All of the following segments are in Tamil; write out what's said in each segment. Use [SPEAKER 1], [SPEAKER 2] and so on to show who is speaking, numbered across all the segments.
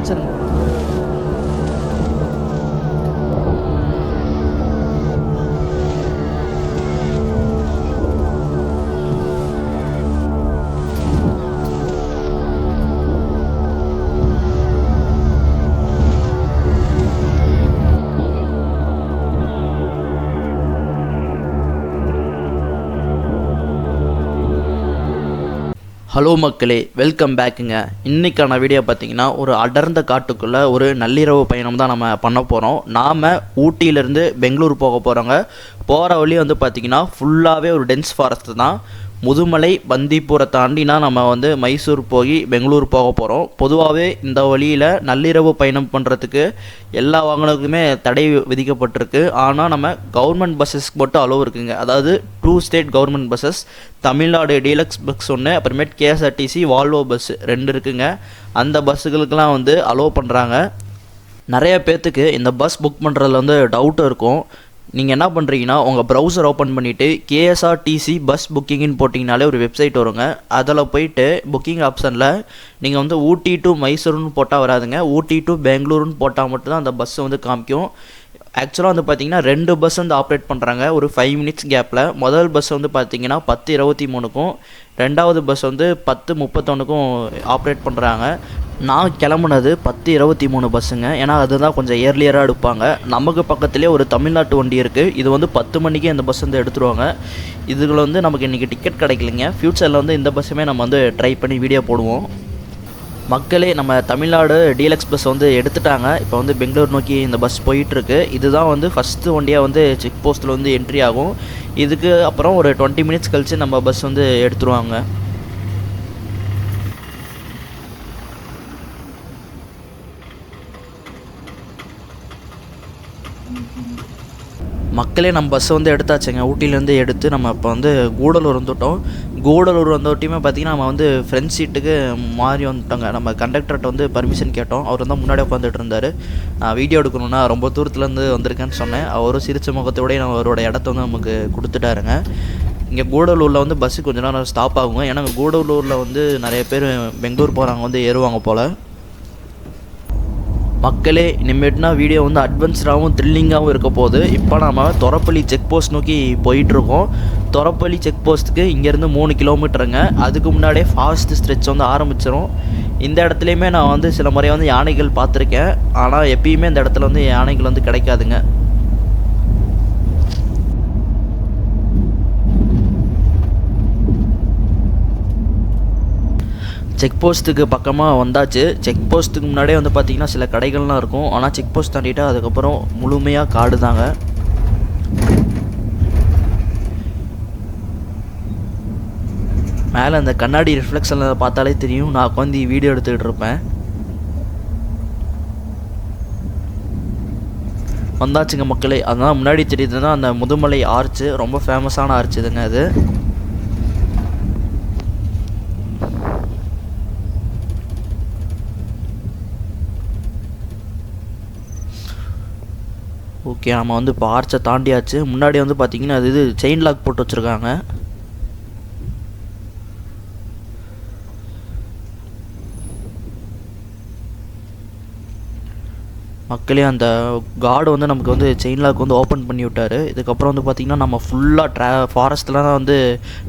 [SPEAKER 1] ஆன்சர். ஹலோ மக்களே, வெல்கம் பேக்குங்க. இன்றைக்கான வீடியோ பார்த்திங்கன்னா ஒரு அடர்ந்த காட்டுக்குள்ளே ஒரு நள்ளிரவு பயணம் தான் நம்ம பண்ண போகிறோம். நாம் ஊட்டியிலேருந்து பெங்களூர் போக போகிறோங்க. போகிற வழி வந்து பார்த்திங்கன்னா ஃபுல்லாகவே ஒரு டென்ஸ் ஃபாரஸ்ட்டு தான். முதுமலை பந்திப்பூரை தாண்டினா நம்ம வந்து மைசூர் போய் பெங்களூர் போக போகிறோம். பொதுவாகவே இந்த வழியில் நள்ளிரவு பயணம் பண்ணுறதுக்கு எல்லா வாகனங்களுக்குமே தடை விதிக்கப்பட்டிருக்கு. ஆனால் நம்ம கவர்மெண்ட் பஸ்ஸஸ்க்கு மட்டும் அலோவ் இருக்குங்க. அதாவது 2 state government buses, Tamil Nadu deluxe bus ஒன்று, அப்புறமேட்டு கேஎஸ்ஆர்டிசி வால்வோ பஸ் 2 இருக்குங்க. அந்த பஸ்ஸுகளுக்கெல்லாம் வந்து அலோவ் பண்ணுறாங்க. நிறைய பேர்த்துக்கு இந்த பஸ் புக் பண்ணுறதுல வந்து டவுட் இருக்கும். நீங்கள் என்ன பண்ணுறீங்கன்னா, உங்கள் ப்ரௌசர் ஓப்பன் பண்ணிவிட்டு கேஎஸ்ஆர்டிசி பஸ் புக்கிங்னு போட்டிங்கனாலே ஒரு வெப்சைட் வருங்க. அதில் போயிட்டு புக்கிங் ஆப்ஷனில் நீங்கள் வந்து ஊட்டி டு மைசூர்னு போட்டால் வராதுங்க. ஊட்டி டு பெங்களூருன்னு போட்டால் மட்டும்தான் அந்த பஸ் வந்து காமிக்கும். ஆக்சுவலாக வந்து பார்த்திங்கன்னா 2 பஸ் வந்து ஆப்ரேட் பண்ணுறாங்க ஒரு 5 மினிட்ஸ் கேப்பில். முதல் பஸ் வந்து பார்த்திங்கன்னா 10:23க்கும், ரெண்டாவது பஸ் வந்து 10:31க்கும் ஆப்ரேட் பண்ணுறாங்க. நான் கிளம்புனது 10:23 பஸ்ஸுங்க. ஏன்னா அதுதான் கொஞ்சம் ஏர்லியராக எடுப்பாங்க. நமக்கு பக்கத்துலேயே ஒரு தமிழ்நாட்டு வண்டி இருக்குது. இது வந்து 10 மணிக்கே இந்த பஸ் வந்து எடுத்துருவாங்க. இதில் வந்து நமக்கு இன்றைக்கி டிக்கெட் கிடைக்கலைங்க. ஃப்யூச்சரில் வந்து இந்த பஸ்ஸுமே நம்ம வந்து ட்ரை பண்ணி வீடியோ போடுவோம். மக்களே, நம்ம தமிழ்நாடு டீலக்ஸ் பஸ் வந்து எடுத்துட்டாங்க. இப்போ வந்து பெங்களூர் நோக்கி இந்த பஸ் போயிட்டுருக்கு. இதுதான் வந்து ஃபஸ்ட்டு வண்டியாக வந்து செக் போஸ்ட்டில் வந்து என்ட்ரி ஆகும். இதுக்கு அப்புறம் ஒரு 20 மினிட்ஸ் கழித்து நம்ம பஸ் வந்து எடுத்துருவாங்க. மக்களே, நம்ம பஸ்ஸை வந்து எடுத்தாச்சுங்க. ஊட்டியிலேருந்து எடுத்து நம்ம இப்போ வந்து கூடலூர் வந்துவிட்டோம். கூடலூர் வந்தோட்டியுமே பார்த்திங்கன்னா நம்ம வந்து ஃப்ரெண்ட் சீட்டுக்கு மாறி வந்துட்டோங்க. நம்ம கண்டக்டர்கிட்ட வந்து பர்மிஷன் கேட்டோம். அவர் வந்து முன்னாடி உட்காந்துட்டு இருந்தார். நான் வீடியோ எடுக்கணுன்னா ரொம்ப தூரத்துலேருந்து வந்திருக்கேன்னு சொன்னேன். அவரும் சிரிச்ச முகத்தோடய அவரோட இடத்த வந்து நமக்கு கொடுத்துட்டாருங்க. இங்கே கூடலூரில் வந்து பஸ்ஸு கொஞ்ச நேரம் ஸ்டாப் ஆகுங்க. ஏன்னா கூடலூரில் வந்து நிறைய பேர் பெங்களூர் போகிறவங்க வந்து ஏறுவாங்க போல். மக்களே, இனிமேட்டுனா வீடியோ வந்து அட்வென்ச்சராகவும் த்ரில்லிங்காகவும் இருக்க போகுது. இப்போ நம்ம தொரப்பள்ளி செக் போஸ்ட் நோக்கி போயிட்டுருக்கோம். தொரப்பள்ளி செக் போஸ்ட்டுக்கு இங்கேருந்து 3 கிலோமீட்டருங்க. அதுக்கு முன்னாடியே ஃபாஸ்ட் ஸ்ட்ரெச் வந்து ஆரம்பிச்சிடும். இந்த இடத்துலையுமே நான் வந்து சில முறை வந்து யானைகள் பார்த்துருக்கேன். ஆனால் எப்பயுமே இந்த இடத்துல வந்து யானைகள் வந்து கிடைக்காதுங்க. செக் போஸ்ட்டுக்கு பக்கமாக வந்தாச்சு. செக் போஸ்ட்டுக்கு முன்னாடியே வந்து பார்த்திங்கன்னா சில கடைகள்லாம் இருக்கும். ஆனால் செக் போஸ்ட் தாண்டிட்டு அதுக்கப்புறம் முழுமையாக காடு தாங்க. மேலே அந்த கண்ணாடி ரிஃப்ளெக்ஷனில் பார்த்தாலே தெரியும். நான் உட்காந்து வீடியோ எடுத்துக்கிட்டு இருப்பேன். வந்தாச்சுங்க மக்களே. அதனால் முன்னாடி தெரியுதுன்னா அந்த முதுமலை ஆர்ச்சு, ரொம்ப ஃபேமஸான ஆர்ச் இதுங்க அது. ஓகே, நம்ம வந்து இப்போ ஆர்ச்சை தாண்டியாச்சு. முன்னாடி வந்து பார்த்திங்கன்னா அது இது செயின் லாக் போட்டு வச்சுருக்காங்க. மக்களே, அந்த கார்டு வந்து நமக்கு வந்து செயின் லாக் வந்து ஓப்பன் பண்ணி விட்டார். இதுக்கப்புறம் வந்து பார்த்திங்கன்னா நம்ம ஃபுல்லாக ஃபாரஸ்ட்டில் தான் வந்து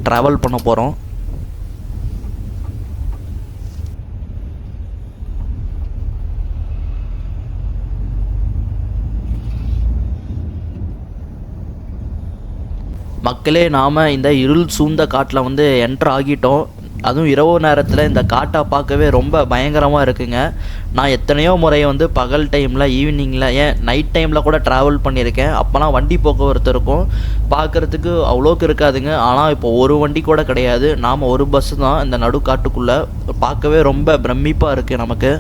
[SPEAKER 1] ட்ராவல் பண்ண போகிறோம். மக்களே, நாம் இந்த இருள் சூழ்ந்த காட்டில் வந்து என்ட்ரு ஆகிட்டோம். அதுவும் இரவு நேரத்தில் இந்த காட்டை பார்க்கவே ரொம்ப பயங்கரமாக இருக்குங்க. நான் எத்தனையோ முறை வந்து பகல் டைமில், ஈவினிங்கில், ஏன் நைட் டைமில் கூட ட்ராவல் பண்ணியிருக்கேன். அப்போலாம் வண்டி போக்குவரத்து இருக்கும், பார்க்குறதுக்கு அவ்வளோக்கு இருக்காதுங்க. ஆனால் இப்போ ஒரு வண்டி கூட கிடையாது. நாம் ஒரு பஸ்ஸு தான் இந்த நடு காட்டுக்குள்ளே. பார்க்கவே ரொம்ப பிரமிப்பாக இருக்குது நமக்கு.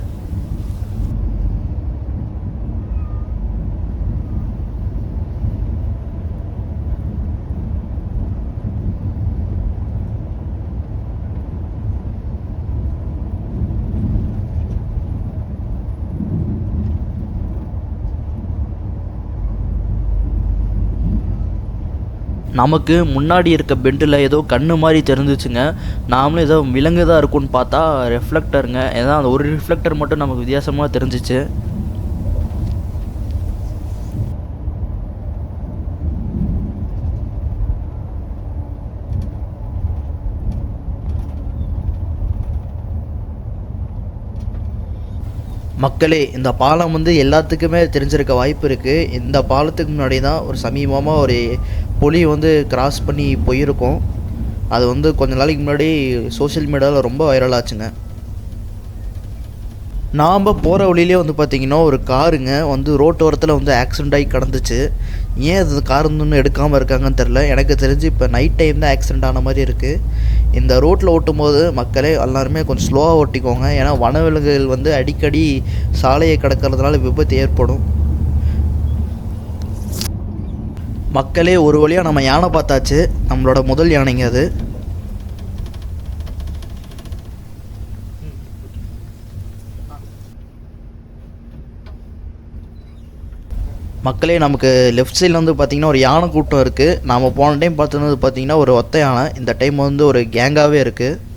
[SPEAKER 1] நமக்கு முன்னாடி இருக்க பெண்டில் ஏதோ கண்ணு மாதிரி தெரிஞ்சிச்சுங்க. நாமளும் ஏதோ விலங்கு தான் இருக்குன்னு பார்த்தா ரிஃப்ளெக்டருங்க. ஏதோ அந்த ஒரு ரிஃப்ளெக்டர் மட்டும் நமக்கு வித்தியாசமாக தெரிஞ்சிச்சு. மக்களே, இந்த பாலம் வந்து எல்லாத்துக்குமே தெரிஞ்சிருக்க வாய்ப்பு இருக்குது. இந்த பாலத்துக்கு முன்னாடி தான் ஒரு சமீபமாக ஒரு புலி வந்து கிராஸ் பண்ணி போயிருக்கோம். அது வந்து கொஞ்ச நாளைக்கு முன்னாடி சோஷியல் மீடியாவில் ரொம்ப வைரல் ஆச்சுங்க. நாம் போகிற வழியிலே வந்து பார்த்திங்கன்னா ஒரு காருங்க வந்து ரோட்டோரத்தில் வந்து ஆக்சிடெண்ட் ஆகி கிடந்துச்சு. ஏன் அது கார் இன்னும் எடுக்காமல் இருக்காங்கன்னு தெரில. எனக்கு தெரிஞ்சு இப்போ நைட் டைம் தான் ஆக்சிடெண்ட் ஆன மாதிரி இருக்குது. இந்த ரோட்டில் ஓட்டும் போது மக்களே எல்லாருமே கொஞ்சம் ஸ்லோவாக ஓட்டிக்கோங்க. ஏன்னா வனவிலங்குகள் வந்து அடிக்கடி சாலையை கடக்கிறதுனால விபத்து ஏற்படும். மக்களே, ஒரு வழியாக நம்ம யானை பார்த்தாச்சு. நம்மளோட முதல் யானைங்க அது. மக்களே, நமக்கு லெஃப்ட் சைடில் வந்து பார்த்திங்கன்னா ஒரு யானை கூட்டம் இருக்குது. நாம் போன டைம் பார்த்தது பார்த்திங்கன்னா ஒரு ஒத்த யானை. இந்த டைம் வந்து ஒரு கேங்காகவே இருக்குது.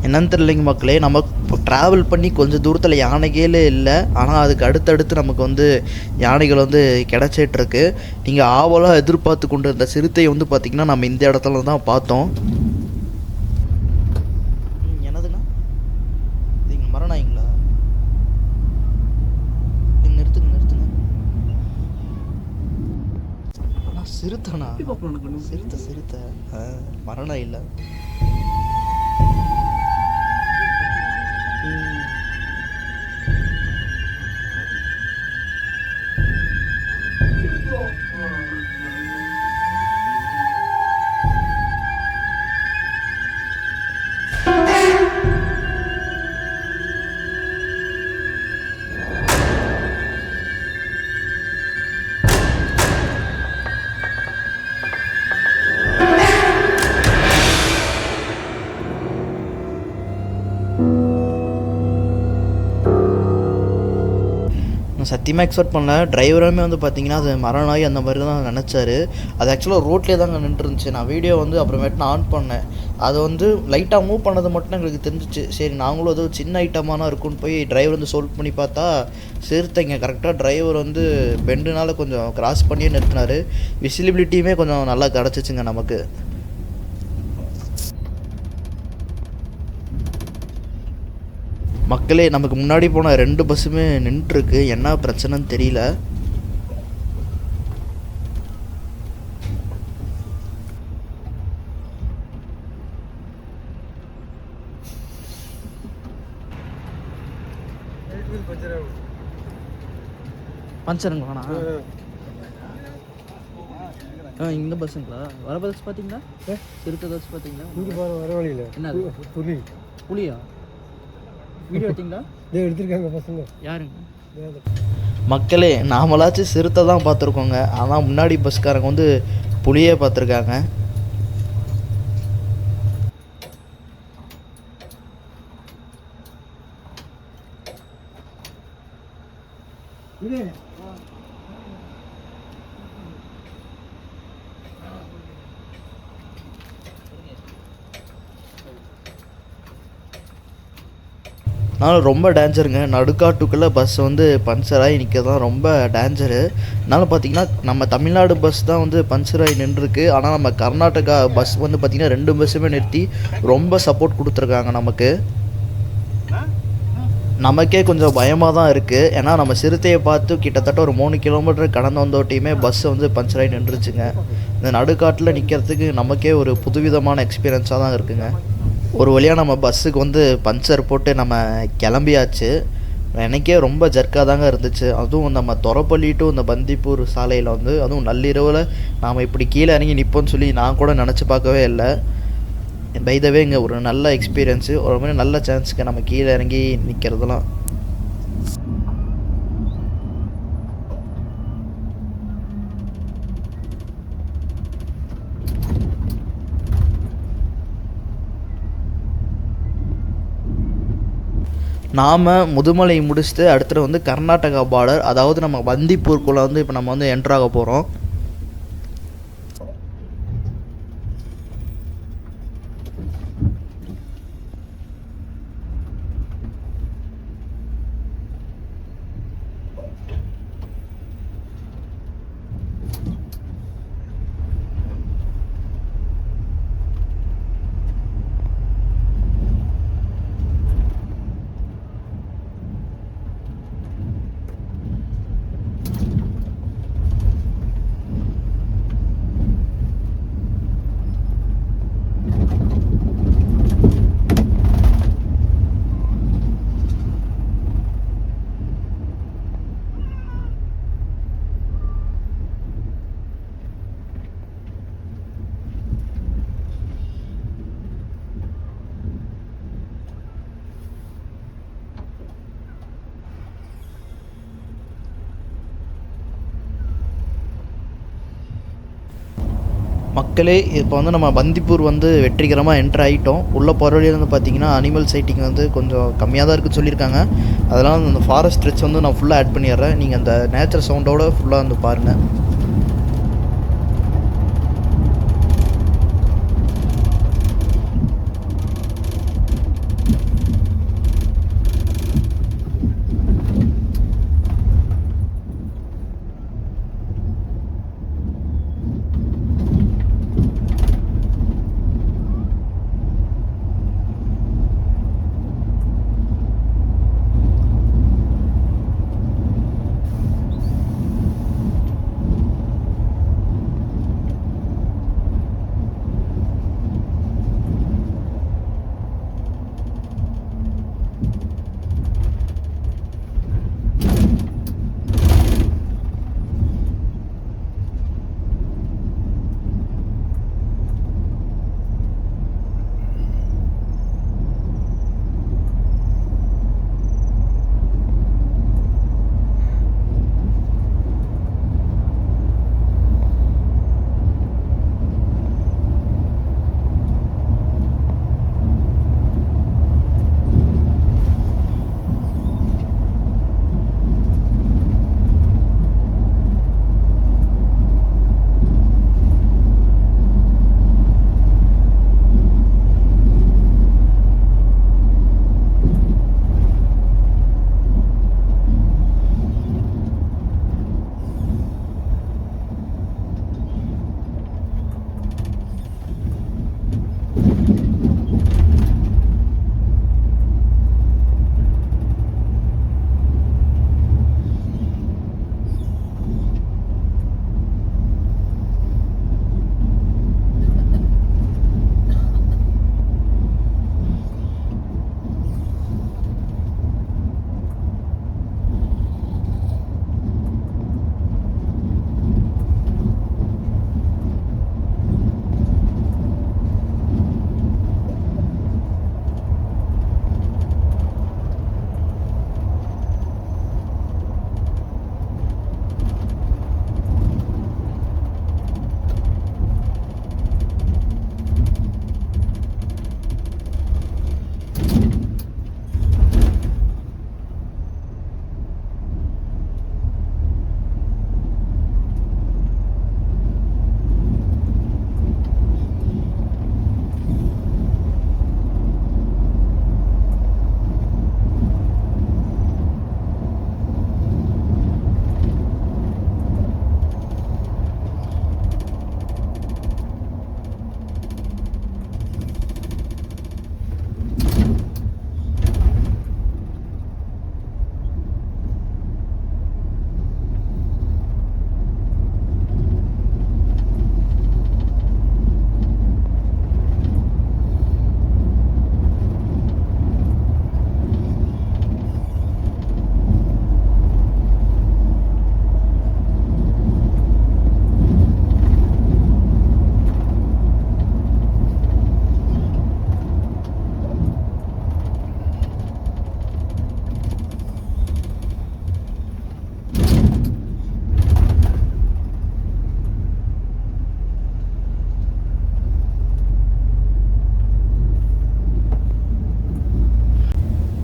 [SPEAKER 1] என்னன்னு தெரியலைங்க மக்களே, நம்ம ட்ராவல் பண்ணி கொஞ்சம் தூரத்தில் யானைகளே இல்லை. ஆனால் அதுக்கு அடுத்தடுத்து நமக்கு வந்து யானைகள் வந்து கிடச்சிட்ருக்கு. நீங்கள் ஆவலாக எதிர்பார்த்து கொண்டு இருந்த சிறுத்தையை வந்து பார்த்திங்கன்னா நம்ம இந்த இடத்துல தான் பார்த்தோம். என்னதுண்ணா இது? இங்கே மரணாயிங்களா? நிறுத்துங்க நிறுத்துங்க. ஆனால் சிறுத்தைண்ணா, சிறுத்தை சிறுத்தை மரணம் இல்லை. நான் சத்தியமாக எக்ஸ்பெக்ட் பண்ணல. டிரைவருமே வந்து பார்த்திங்கன்னா அது மரணாகி அந்த மாதிரி தான் நினச்சாரு. அது ஆக்சுவலாக ரோட்லேயே தாங்க நின்றுருந்துச்சு. நான் வீடியோ வந்து அப்புறமேட்டு நான் ஆன் பண்ணேன். அது வந்து லைட்டாக மூவ் பண்ணது மட்டும் எங்களுக்கு தெரிஞ்சிச்சு. சரி, நாங்களும் அது சின்ன ஐட்டமாக இருக்குன்னு போய் டிரைவர் வந்து சால்வ் பண்ணி பார்த்தா சிறுத்தைங்க கரெக்டாக டிரைவர் வந்து பெண்டுனால கொஞ்சம் கிராஸ் பண்ணியே நிறுத்தினார். விசிலிபிலிட்டியுமே கொஞ்சம் நல்லா கிடச்சிச்சுங்க நமக்கு. மக்களே, நமக்கு முன்னாடி போன 2 பஸ்ஸுமே நின்றுருக்கு. என்ன பிரச்சனைன்னு தெரியல. பஞ்சருங்களா? இந்த பஸ்ஸுங்களா? வர பஸ் பார்த்தீங்களா? சிறுத்தை பஸ் பார்த்தீங்களா? இங்கே போகிற வர வழியில் என்ன புலி? புலியா? வீடியோ எடுத்தீங்களா? எடுத்துருக்காங்க பசங்க. யாருங்க? மக்களே, நாமளாச்சும் சிறுத்தை தான் பார்த்துருக்கோங்க. ஆனால் முன்னாடி பஸ்காரங்க வந்து புலியே பார்த்துருக்காங்க. அதனால் ரொம்ப டேஞ்சருங்க. நடுக்காட்டுக்குள்ளே பஸ் வந்து பஞ்சர் ஆகி நிற்க தான் ரொம்ப டேஞ்சரு. அதனால் பார்த்திங்கன்னா நம்ம தமிழ்நாடு பஸ் தான் வந்து பஞ்சர் ஆகி நின்றுருக்கு. ஆனால் நம்ம கர்நாடகா பஸ் வந்து பார்த்திங்கன்னா 2 பஸ்ஸுமே நிறுத்தி ரொம்ப சப்போர்ட் கொடுத்துருக்காங்க நமக்கு. நமக்கே கொஞ்சம் பயமாக தான் இருக்குது. ஏன்னா நம்ம சிறுத்தையை பார்த்து கிட்டத்தட்ட ஒரு 3 கிலோமீட்டர் கடந்து வந்தோட்டையுமே பஸ் வந்து பஞ்சர் ஆகி நின்றுச்சுங்க. இந்த நடுக்காட்டில் நிற்கிறதுக்கு நமக்கே ஒரு புதுவிதமான எக்ஸ்பீரியன்ஸாக தான் இருக்குங்க. ஒரு வழியாக நம்ம பஸ்ஸுக்கு வந்து பஞ்சர் போட்டு நம்ம கிளம்பியாச்சு. எனக்கே ரொம்ப ஜர்க்காக தாங்க இருந்துச்சு. அதுவும் நம்ம தொரப்பள்ளி டு இந்த பந்திப்பூர் சாலையில் வந்து அதுவும் நள்ளிரவில் நாம் இப்படி கீழே இறங்கி நிற்போன்னு சொல்லி நான் கூட நினச்சி பார்க்கவே இல்லை. பை த வே இங்கே ஒரு நல்ல எக்ஸ்பீரியன்ஸு, ஒரு மாதிரி நல்ல சான்ஸுக்கு நம்ம கீழே இறங்கி நிற்கிறதுலாம். நாம் முதுமலை முடிச்சுட்டு அடுத்தது வந்து கர்நாடகா பார்டர், அதாவது நம்ம பந்திப்பூருக்குள்ளே வந்து இப்போ நம்ம வந்து என்ட்ராக போகிறோம். மக்களே, இப்போ வந்து நம்ம பந்திப்பூர் வந்து வெற்றிகரமாக என்ட்ரு ஆகிட்டோம். உள்ளே போகிற வழியில் வந்து பார்த்திங்கன்னா அனிமல் சைட்டிங் வந்து கொஞ்சம் கம்மியாக தான் இருக்குன்னு சொல்லியிருக்காங்க. அதெல்லாம் அந்த ஃபாரஸ்ட் ஸ்ட்ரெச் வந்து நான் ஃபுல்லாக ஆட் பண்ணிடுறேன். நீங்கள் அந்த நேச்சர் சவுண்டோடு ஃபுல்லாக வந்து பாருங்கள்.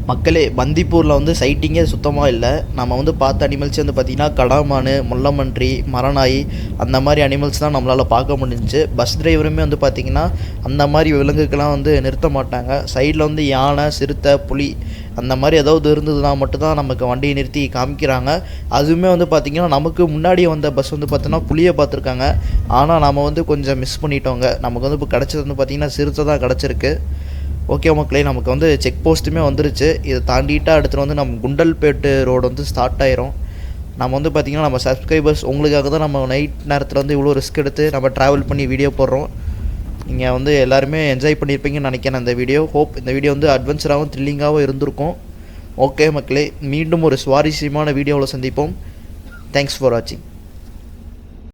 [SPEAKER 1] மக்களே பந்திப்பூரில் வந்து சைட்டிங்கே சுத்தமாக இல்லை. நம்ம வந்து பார்த்த அனிமல்ஸ் வந்து பார்த்திங்கன்னா கடாமான், முள்ளமன்றி, மரநாய் அந்த மாதிரி அனிமல்ஸ் தான் நம்மளால் பார்க்க முடிஞ்சிச்சு. பஸ் டிரைவருமே வந்து பார்த்திங்கன்னா அந்த மாதிரி விலங்குக்கெல்லாம் வந்து நிறுத்த மாட்டாங்க. சைடில் வந்து யானை, சிறுத்தை, புலி அந்த மாதிரி ஏதாவது இருந்ததுன்னா மட்டும்தான் நமக்கு வண்டியை நிறுத்தி காமிக்கிறாங்க. அதுவுமே வந்து பார்த்திங்கன்னா நமக்கு முன்னாடி வந்த பஸ் வந்து பார்த்தோன்னா புலியை பார்த்துருக்காங்க. ஆனால் நம்ம வந்து கொஞ்சம் மிஸ் பண்ணிட்டோங்க. நமக்கு வந்து இப்போ கிடச்சது வந்து பார்த்திங்கன்னா சிறுத்தை தான் கிடச்சிருக்கு. ஓகே மக்களே, நமக்கு வந்து செக் போஸ்ட்டுமே வந்துருச்சு. இதை தாண்டிட்டா அடுத்து வந்து நம்ம குண்டல்பேட்டு ரோடு வந்து ஸ்டார்ட் ஆயிரும். நம்ம வந்து பார்த்திங்கன்னா நம்ம சப்ஸ்கிரைபர்ஸ் உங்களுக்காக தான் நம்ம நைட் நேரத்தில் வந்து இவ்வளோ ரிஸ்க் எடுத்து நம்ம ட்ராவல் பண்ணி வீடியோ போடுறோம். நீங்கள் வந்து எல்லாருமே என்ஜாய் பண்ணியிருப்பீங்கன்னு நினைக்கிறேன் இந்த வீடியோ. ஹோப் இந்த வீடியோ வந்து அட்வென்ச்சராகவும் த்ரில்லிங்காகவும் இருந்திருக்கும். ஓகே மக்களே, மீண்டும் ஒரு சுவாரஸ்யமான வீடியோவில் சந்திப்போம். தேங்க்ஸ் ஃபார் வாட்சிங்.